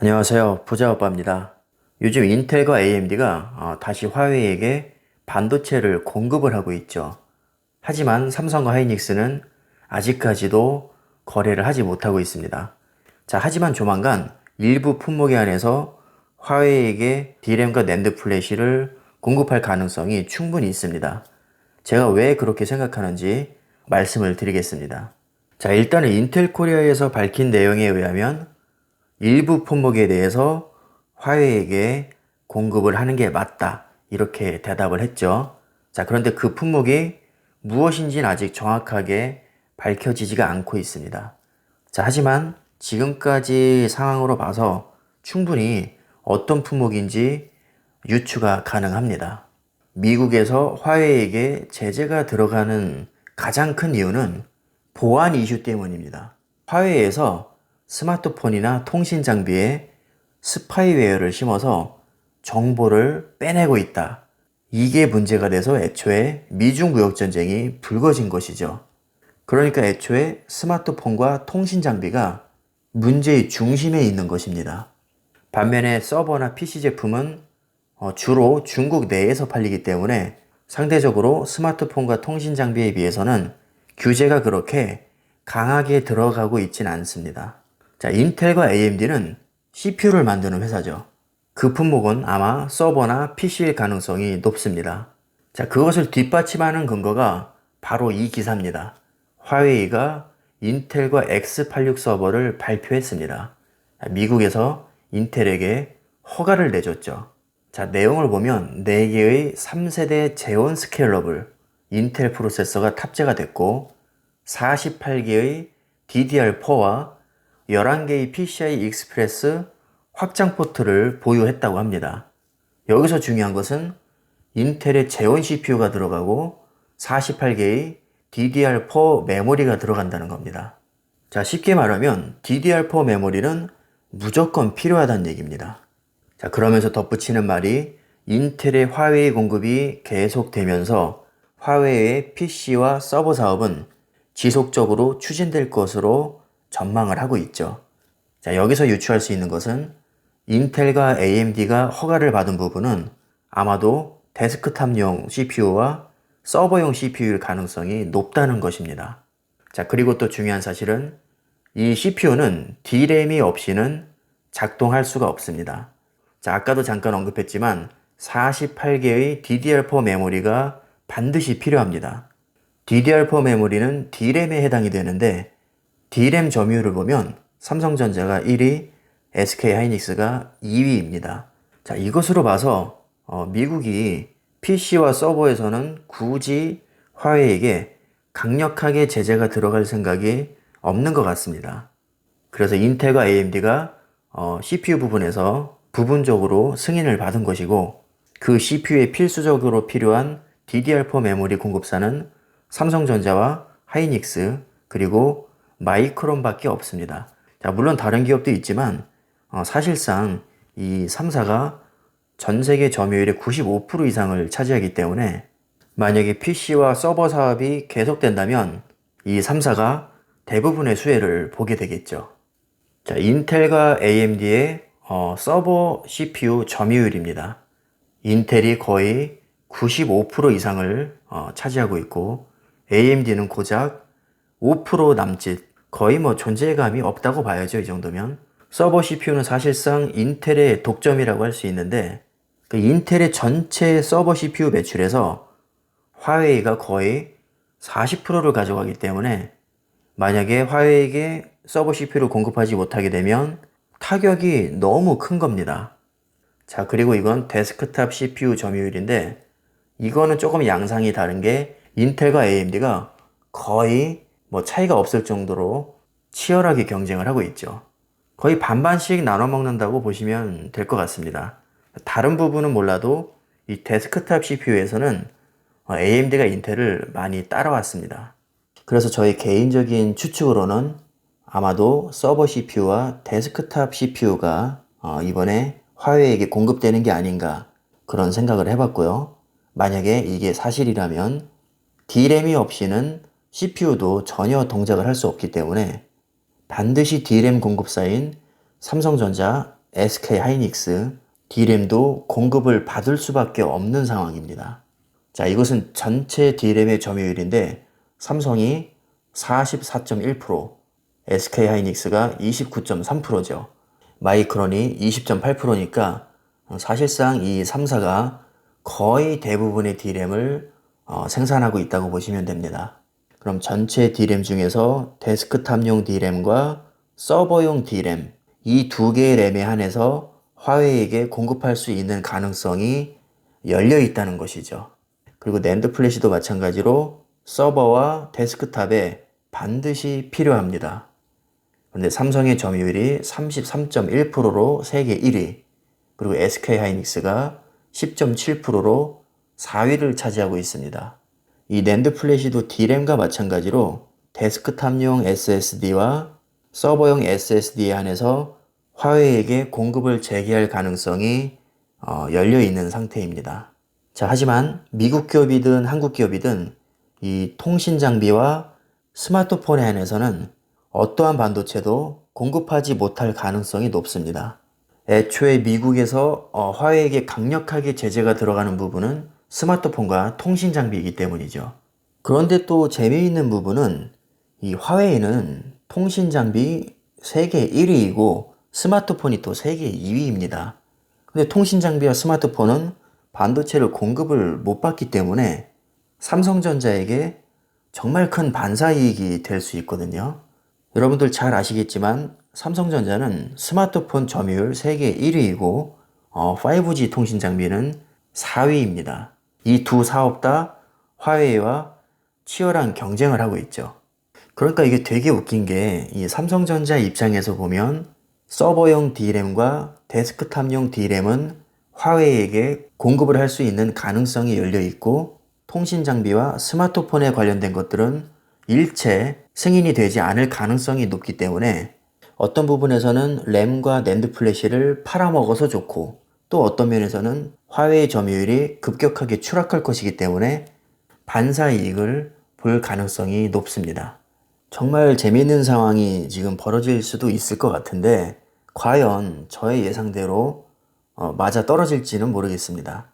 안녕하세요. 부자오빠입니다. 요즘 인텔과 AMD가 다시 화웨이에게 반도체를 공급을 하고 있죠. 하지만 삼성과 하이닉스는 아직까지도 거래를 하지 못하고 있습니다. 자, 하지만 조만간 일부 품목에 한해서 화웨이에게 D램과 낸드 플래시를 공급할 가능성이 충분히 있습니다. 제가 왜 그렇게 생각하는지 말씀을 드리겠습니다. 자, 일단은 인텔 코리아에서 밝힌 내용에 의하면 일부 품목에 대해서 화웨이에게 공급을 하는 게 맞다. 이렇게 대답을 했죠. 자, 그런데 그 품목이 무엇인지는 아직 정확하게 밝혀지지가 않고 있습니다. 자, 하지만 지금까지 상황으로 봐서 충분히 어떤 품목인지 유추가 가능합니다. 미국에서 화웨이에게 제재가 들어가는 가장 큰 이유는 보안 이슈 때문입니다. 화웨이에서 스마트폰이나 통신 장비에 스파이웨어를 심어서 정보를 빼내고 있다. 이게 문제가 돼서 애초에 미중 무역 전쟁이 불거진 것이죠. 그러니까 애초에 스마트폰과 통신 장비가 문제의 중심에 있는 것입니다. 반면에 서버나 PC 제품은 주로 중국 내에서 팔리기 때문에 상대적으로 스마트폰과 통신 장비에 비해서는 규제가 그렇게 강하게 들어가고 있진 않습니다. 자, 인텔과 AMD는 CPU를 만드는 회사죠. 그 품목은 아마 서버나 PC일 가능성이 높습니다. 자, 그것을 뒷받침하는 근거가 바로 이 기사입니다. 화웨이가 인텔과 X86 서버를 발표했습니다. 미국에서 인텔에게 허가를 내줬죠. 자, 내용을 보면 4개의 3세대 제온 스케일러블 인텔 프로세서가 탑재가 됐고 48개의 DDR4와 11개의 PCI 익스프레스 확장 포트를 보유했다고 합니다. 여기서 중요한 것은 인텔의 제온 CPU가 들어가고 48개의 DDR4 메모리가 들어간다는 겁니다. 자, 쉽게 말하면 DDR4 메모리는 무조건 필요하다는 얘기입니다. 자, 그러면서 덧붙이는 말이 인텔의 화웨이 공급이 계속되면서 화웨이의 PC와 서버 사업은 지속적으로 추진될 것으로 전망을 하고 있죠. 자, 여기서 유추할 수 있는 것은 인텔과 AMD가 허가를 받은 부분은 아마도 데스크탑용 CPU와 서버용 CPU일 가능성이 높다는 것입니다. 자, 그리고 또 중요한 사실은 이 CPU는 D램이 없이는 작동할 수가 없습니다. 자, 아까도 잠깐 언급했지만 48개의 DDR4 메모리가 반드시 필요합니다. DDR4 메모리는 D램에 해당이 되는데 D램 점유율을 보면 삼성전자가 1위, SK하이닉스가 2위입니다. 자, 이것으로 봐서 미국이 PC와 서버에서는 굳이 화웨이에게 강력하게 제재가 들어갈 생각이 없는 것 같습니다. 그래서 인텔과 AMD가 CPU 부분에서 부분적으로 승인을 받은 것이고 그 CPU에 필수적으로 필요한 DDR4 메모리 공급사는 삼성전자와 하이닉스 그리고 마이크론밖에 없습니다. 자, 물론 다른 기업도 있지만 사실상 이 3사가 전 세계 점유율의 95% 이상을 차지하기 때문에 만약에 PC와 서버 사업이 계속된다면 이 3사가 대부분의 수혜를 보게 되겠죠. 자, 인텔과 AMD의 서버 CPU 점유율입니다. 인텔이 거의 95% 이상을 차지하고 있고 AMD는 고작 5% 남짓, 거의 존재감이 없다고 봐야죠. 이 정도면. 서버 CPU는 사실상 인텔의 독점이라고 할 수 있는데 그 인텔의 전체 서버 CPU 매출에서 화웨이가 거의 40%를 가져가기 때문에 만약에 화웨이에게 서버 CPU를 공급하지 못하게 되면 타격이 너무 큰 겁니다. 자, 그리고 이건 데스크탑 CPU 점유율인데 이거는 조금 양상이 다른 게 인텔과 AMD가 거의 차이가 없을 정도로 치열하게 경쟁을 하고 있죠. 거의 반반씩 나눠 먹는다고 보시면 될 것 같습니다. 다른 부분은 몰라도 이 데스크탑 CPU에서는 AMD가 인텔을 많이 따라왔습니다. 그래서 저희 개인적인 추측으로는 아마도 서버 CPU와 데스크탑 CPU가 이번에 화웨이에게 공급되는 게 아닌가 그런 생각을 해봤고요. 만약에 이게 사실이라면 D램이 없이는 CPU도 전혀 동작을 할 수 없기 때문에 반드시 D램 공급사인 삼성전자, SK 하이닉스 D램도 공급을 받을 수밖에 없는 상황입니다. 자, 이것은 전체 D램의 점유율인데 삼성이 44.1%, SK 하이닉스가 29.3%죠. 마이크론이 20.8%니까 사실상 이 3사가 거의 대부분의 D램을 생산하고 있다고 보시면 됩니다. 그럼 전체 D램 중에서 데스크탑용 D램과 서버용 D램, 이 두 개의 램에 한해서 화웨이에게 공급할 수 있는 가능성이 열려 있다는 것이죠. 그리고 낸드 플래시도 마찬가지로 서버와 데스크탑에 반드시 필요합니다. 그런데 삼성의 점유율이 33.1%로 세계 1위, 그리고 SK 하이닉스가 10.7%로 4위를 차지하고 있습니다. 이 낸드 플래시도 D램과 마찬가지로 데스크탑용 SSD와 서버용 SSD에 한해서 화웨이에게 공급을 재개할 가능성이 열려 있는 상태입니다. 자, 하지만 미국 기업이든 한국 기업이든 이 통신 장비와 스마트폰에 한해서는 어떠한 반도체도 공급하지 못할 가능성이 높습니다. 애초에 미국에서 화웨이에게 강력하게 제재가 들어가는 부분은 스마트폰과 통신 장비이기 때문이죠. 그런데 또 재미있는 부분은 이 화웨이는 통신 장비 세계 1위이고 스마트폰이 또 세계 2위입니다. 근데 통신 장비와 스마트폰은 반도체를 공급을 못 받기 때문에 삼성전자에게 정말 큰 반사이익이 될 수 있거든요. 여러분들 잘 아시겠지만 삼성전자는 스마트폰 점유율 세계 1위이고 5G 통신 장비는 4위입니다. 이 두 사업 다 화웨이와 치열한 경쟁을 하고 있죠. 그러니까 이게 되게 웃긴 게 이 삼성전자 입장에서 보면 서버용 D램과 데스크탑용 D램은 화웨이에게 공급을 할 수 있는 가능성이 열려 있고 통신 장비와 스마트폰에 관련된 것들은 일체 승인이 되지 않을 가능성이 높기 때문에 어떤 부분에서는 램과 낸드 플래시를 팔아먹어서 좋고 또 어떤 면에서는 화웨이 점유율이 급격하게 추락할 것이기 때문에 반사이익을 볼 가능성이 높습니다. 정말 재미있는 상황이 지금 벌어질 수도 있을 것 같은데 과연 저의 예상대로 맞아 떨어질지는 모르겠습니다.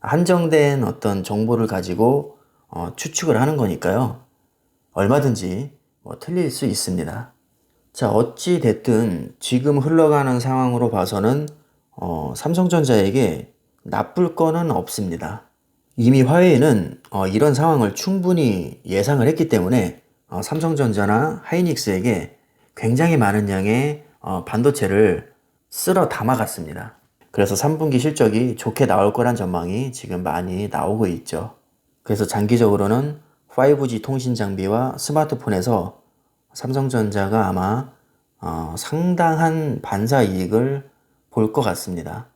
한정된 어떤 정보를 가지고 추측을 하는 거니까요. 얼마든지 틀릴 수 있습니다. 자, 어찌 됐든 지금 흘러가는 상황으로 봐서는 삼성전자에게 나쁠 거는 없습니다. 이미 화웨이는 이런 상황을 충분히 예상을 했기 때문에 삼성전자나 하이닉스에게 굉장히 많은 양의 반도체를 쓸어 담아갔습니다. 그래서 3분기 실적이 좋게 나올 거란 전망이 지금 많이 나오고 있죠. 그래서 장기적으로는 5G 통신 장비와 스마트폰에서 삼성전자가 아마 상당한 반사 이익을 볼 것 같습니다.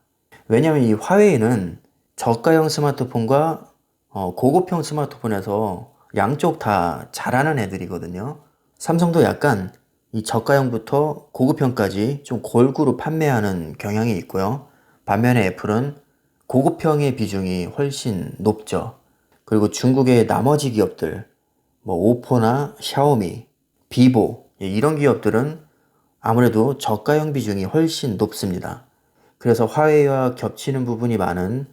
왜냐하면 이 화웨이는 저가형 스마트폰과 고급형 스마트폰에서 양쪽 다 잘하는 애들이거든요. 삼성도 약간 이 저가형부터 고급형까지 좀 골고루 판매하는 경향이 있고요. 반면에 애플은 고급형의 비중이 훨씬 높죠. 그리고 중국의 나머지 기업들, 오포나 샤오미, 비보 이런 기업들은 아무래도 저가형 비중이 훨씬 높습니다. 그래서 화웨이와 겹치는 부분이 많은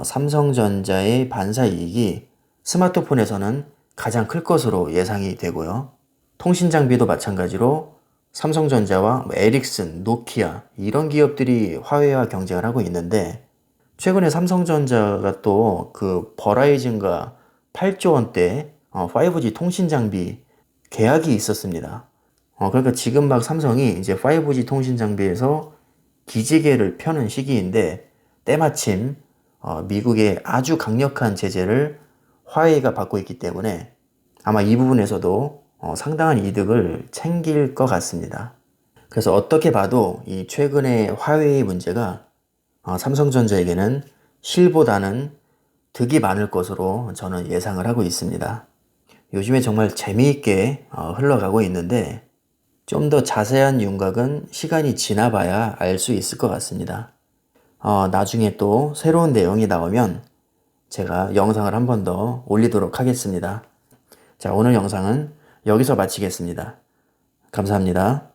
삼성전자의 반사이익이 스마트폰에서는 가장 클 것으로 예상이 되고요. 통신 장비도 마찬가지로 삼성전자와 에릭슨, 노키아 이런 기업들이 화웨이와 경쟁을 하고 있는데 최근에 삼성전자가 또 그 버라이즌과 8조 원대 5G 통신 장비 계약이 있었습니다. 그러니까 지금 막 삼성이 이제 5G 통신 장비에서 기지개를 펴는 시기인데 때마침 미국의 아주 강력한 제재를 화웨이가 받고 있기 때문에 아마 이 부분에서도 상당한 이득을 챙길 것 같습니다. 그래서 어떻게 봐도 이 최근의 화웨이 문제가 삼성전자에게는 실보다는 득이 많을 것으로 저는 예상을 하고 있습니다. 요즘에 정말 재미있게 흘러가고 있는데 좀 더 자세한 윤곽은 시간이 지나봐야 알 수 있을 것 같습니다. 나중에 또 새로운 내용이 나오면 제가 영상을 한 번 더 올리도록 하겠습니다. 자, 오늘 영상은 여기서 마치겠습니다. 감사합니다.